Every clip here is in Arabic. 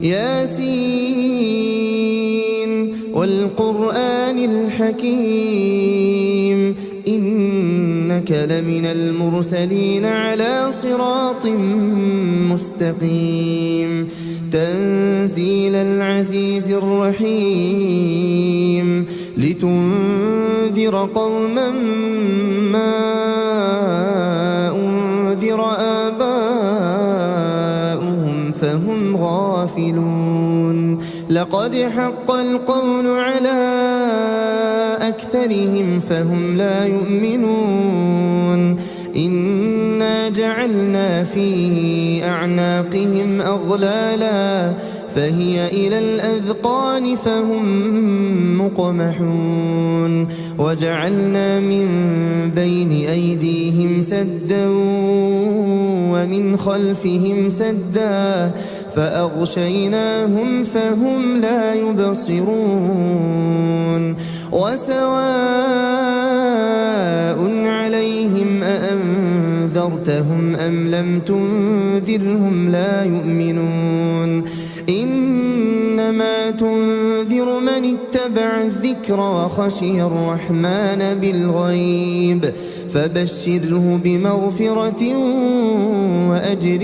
ياسين والقرآن الحكيم إنك لمن المرسلين على صراط مستقيم تنزيل العزيز الرحيم لتنذر قوما ما أنذر آباؤهم فهم غافلون لقد حق القول على أكثرهم فهم لا يؤمنون إنا جعلنا في أعناقهم أغلالا فهي إلى الأذقان فهم مقمحون وجعلنا من بين أيديهم سدا ومن خلفهم سدا فأغشيناهم فهم لا يبصرون وسواء عليهم أأنذرتهم أم لم تنذرهم لا يؤمنون إنما تنذر من اتبع الذكر وخشي الرحمن بالغيب فبشره بمغفرة وأجر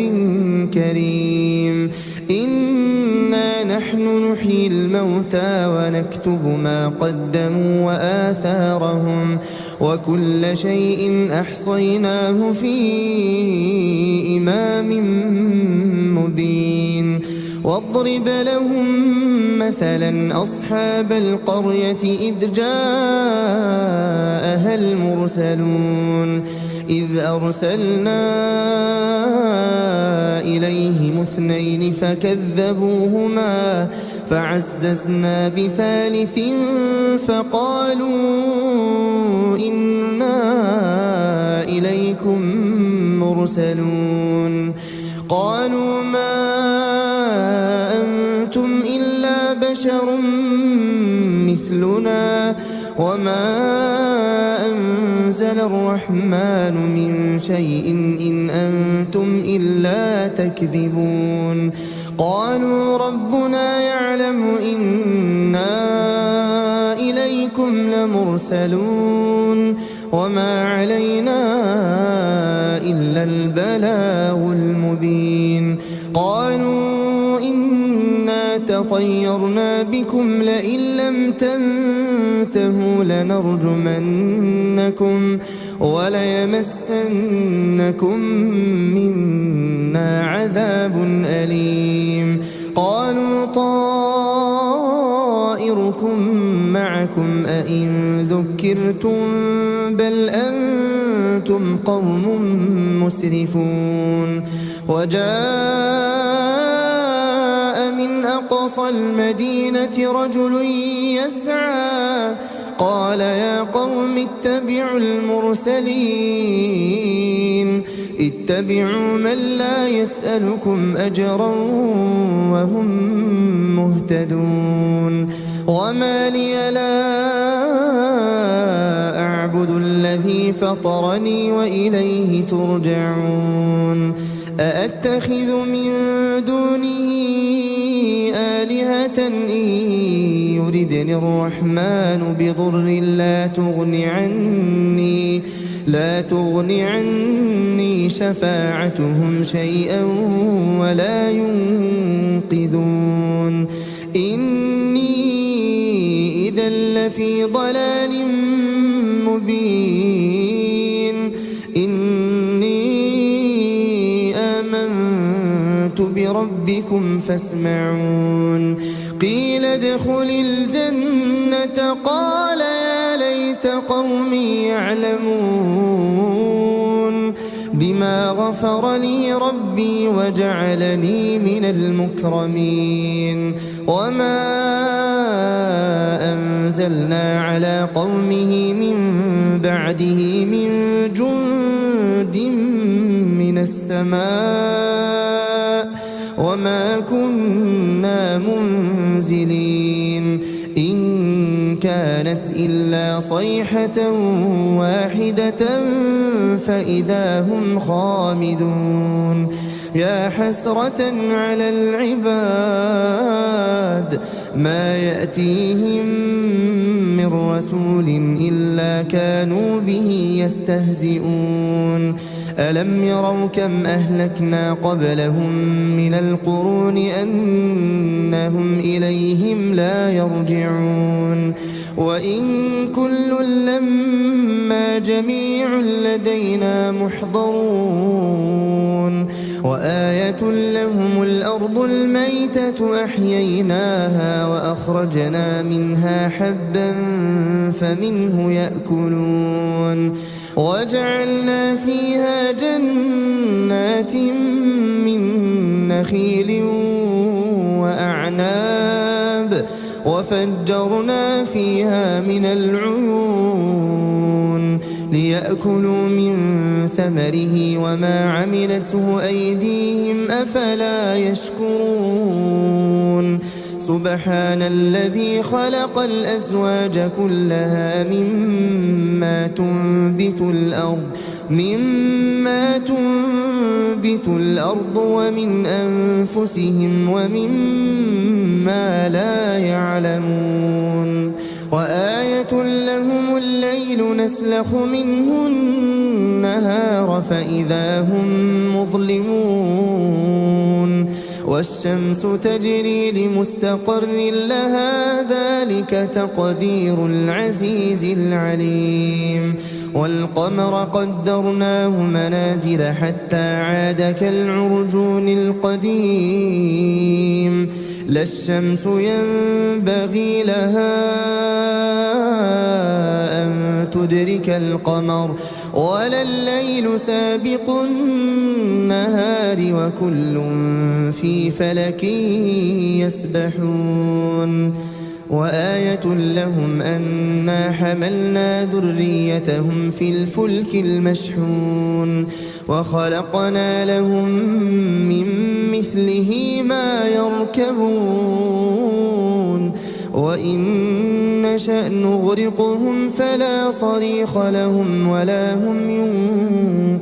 كريم إنا نحن نحيي الموتى ونكتب ما قدموا وآثارهم وكل شيء أحصيناه في إمام مبين واضرب لهم مثلا أصحاب القرية إذ جاءها المرسلون إذ أرسلنا إليهم اثنين فكذبوهما فعززنا بثالث فقالوا إنا إليكم مرسلون قالوا ما أنتم إلا بشر مثلنا وما أنزل الرحمن من شيء إن أنتم إلا تكذبون قالوا ربنا يعلم إنا إليكم لمرسلون وما علينا إلا البلاغ المبين قالوا إنا تطيرنا بكم لئن لم تنتهوا لنرجمنكم وليمسنكم منا عذاب أليم قالوا طائركم معكم أئن ذكرتم بل أنتم قوم مسرفون وجاء من أقصى المدينة رجل يسعى قال يا قوم اتبعوا المرسلين اتبعوا من لا يسألكم أجرا وهم مهتدون وما لي لا أعبد الذي فطرني وإليه ترجعون أأتخذ من دونه آلهة إن يردني الرحمن بضر لا تغن عني شفاعتهم شيئا ولا ينقذون إني إذا لفي ضلال مبين إني آمنت بربكم فاسمعون قيل ادخل الجنة قال يا ليت قومي يعلمون بما غفر لي ربي وجعلني من المكرمين وما أنزلنا على قومه من بعده من جند من السماء وما كنا منزلين إن كانت إلا صيحة واحدة فإذا هم خامدون يا حسرة على العباد ما يأتيهم من رسول إلا كانوا به يستهزئون ألم يروا كم أهلكنا قبلهم من القرون أنهم إليهم لا يرجعون وإن كل لما جميع لدينا محضرون وآية لهم الأرض الميتة أحييناها وأخرجنا منها حبا فمنه يأكلون وجعلنا فيها جنات من نخيل وأعناب وفجرنا فيها من العيون ليأكلوا من ثمره وما عملته أيديهم أفلا يشكرون سبحان الذي خلق الأزواج كلها مما تنبت الأرض ومن أنفسهم ومما لا يعلمون وآية لهم الليل نسلخ منه النهار فإذا هم مظلمون والشمس تجري لمستقر لها ذلك تقدير العزيز العليم والقمر قدرناه منازل حتى عاد كالعرجون القديم لا الشمس ينبغي لها أن تدرك القمر ولا الليل سابق النهار وكل في فلك يسبحون وآية لهم أنا حملنا ذريتهم في الفلك المشحون وخلقنا لهم من مثله ما يركبون وإن نشأ نغرقهم فلا صريخ لهم ولا هم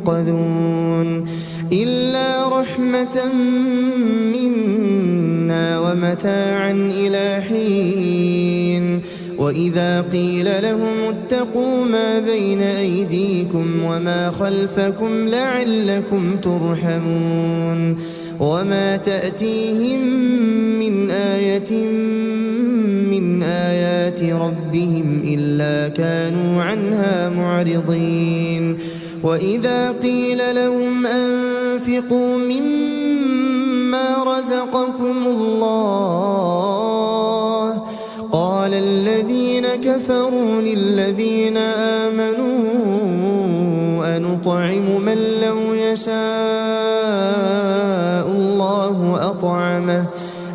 ينقذون إلا رحمة منا ومتاعا إلى حين وإذا قيل لهم اتقوا ما بين أيديكم وما خلفكم لعلكم ترحمون وما تأتيهم من آية من آيات ربهم إلا كانوا عنها معرضين وإذا قيل لهم أنفقوا مما رزقكم الله قال الذين كفروا للذين آمنوا أنطعم من لو يشاء الله أطعمه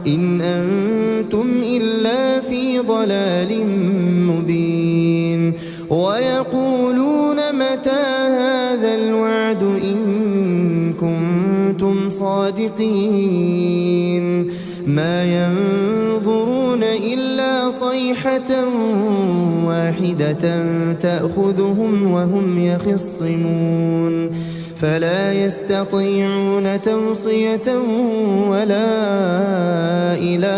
إن أنتم إلا في ضلال مبين ويقولون متى هذا الوعد إن كنتم صادقين ما ينظرون إلا صيحة واحدة تأخذهم وهم يخصمون فلا يستطيعون توصية ولا إلى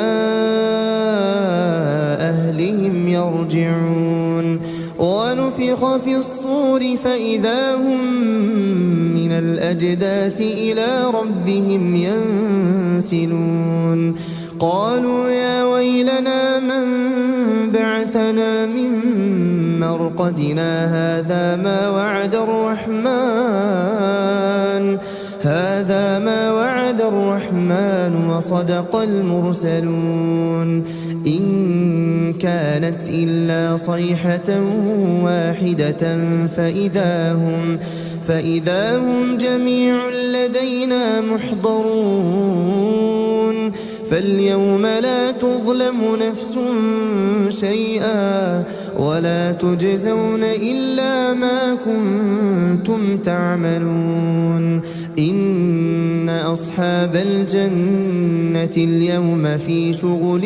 أهلهم يرجعون ونفخ في الصور فإذا هم من الأجداث إلى ربهم ينسلون قالوا يا ويلنا من بعثنا من مرقدنا هذا ما وعد الرحمن وصدق المرسلون إن كانت إلا صيحة واحدة فإذا هم جميع لدينا محضرون فاليوم لا تظلم نفس شيئا ولا تجزون إلا ما كنتم تعملون إن أصحاب الجنة اليوم في شغل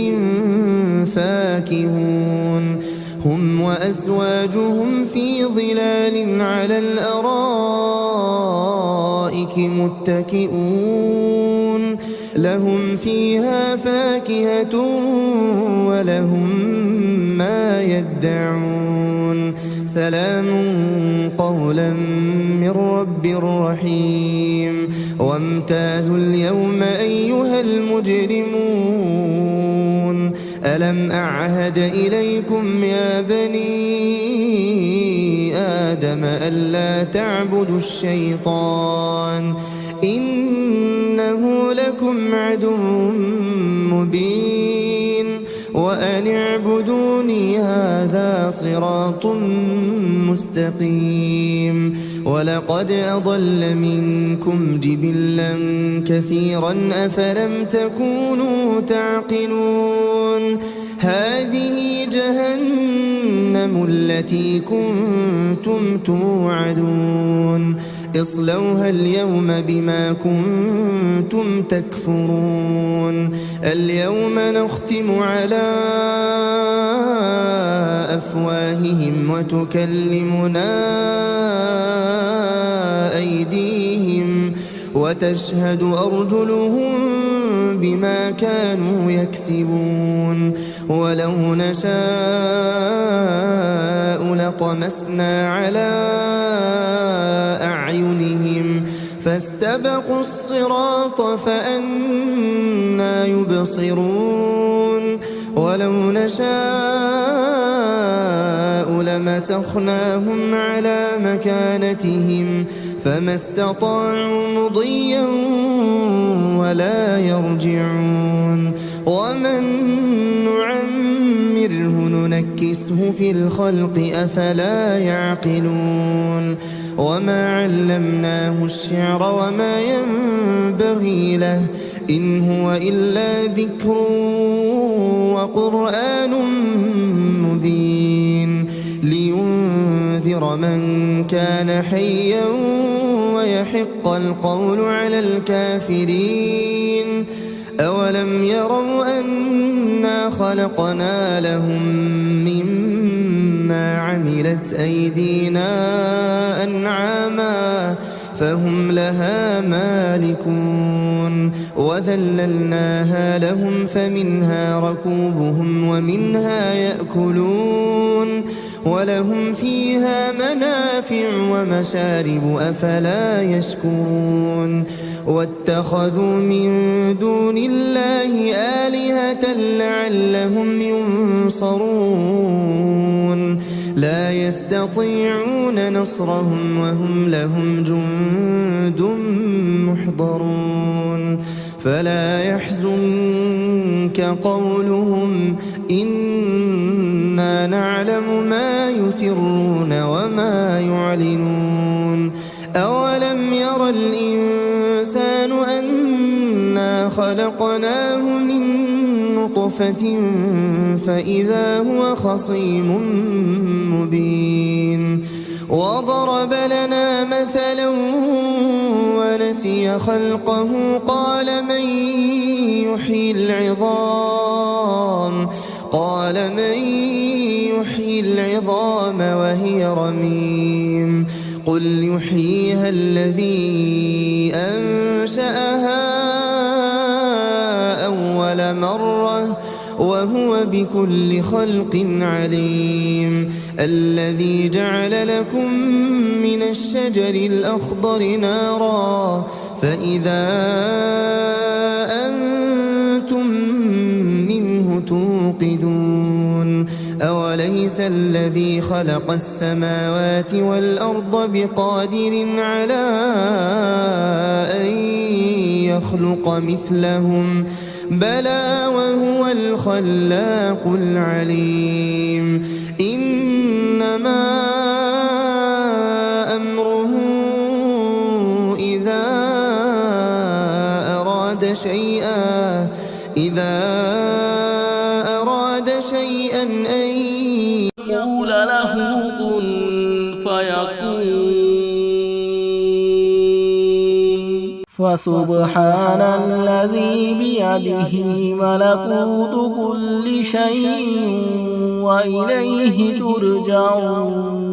فاكهون هم وأزواجهم في ظلال على الأرائك متكئون لهم فيها فاكهة ولهم ما يدعون سلام قولا من رب رحيم وامتازوا اليوم أيها المجرمون ألم أعهد إليكم يا بني آدم ألا تعبدوا الشيطان إنه لكم عدو مبين وأن اعبدوني هذا صراط مستقيم ولقد أضل منكم جبلا كثيرا أفلم تكونوا تعقلون هذه جهنم التي كنتم توعدون اصلوها اليوم بما كنتم تكفرون اليوم نختم على أفواههم وتكلمنا أيديهم وتشهد أرجلهم بما كانوا يكسبون ولو نشاء لطمسنا على أعينهم فاستبقوا الصراط فأنى يبصرون ولو نشاء لمسخناهم على مكانتهم فما استطاعوا مضيا ولا يرجعون ومن نعمره ننكسه في الخلق أفلا يعقلون وما علمناه الشعر وما ينبغي له إن هو إلا ذكر وقرآن مبين لينذر من كان حيا ويحق القول على الكافرين أولم يروا أنا خلقنا لهم مما عملت أيدينا أنعاما فهم لها مالكون وذللناها لهم فمنها ركوبهم ومنها يأكلون ولهم فيها منافع ومشارب أفلا يشكرون واتخذوا من دون الله آلهة لعلهم ينصرون لا يستطيعون نصرهم وهم لهم جند محضرون فلا يحزنك قولهم إنا نعلم ما يسرون وما يعلنون أولم ير الإنسان أنا خلقناه من نطفة فإذا هو خصيم مبين وضرب لنا مثلا ونسي خلقه قال من يحيي العظام وهي رميم قل يحييها الذي أنشأها أول مرة وهو بكل خلق عليم الذي جعل لكم من الشجر الأخضر نارا فإذا أنتم منه توقدون أوليس الذي خلق السماوات والأرض بقادر على أن يخلق مثلهم بلى وهو الخلاق العليم إنما أمره إذا أراد شيئا أن يقول له كن فيكون فسبحان الذي بيده ملكوت كل شيء وإليه ترجعون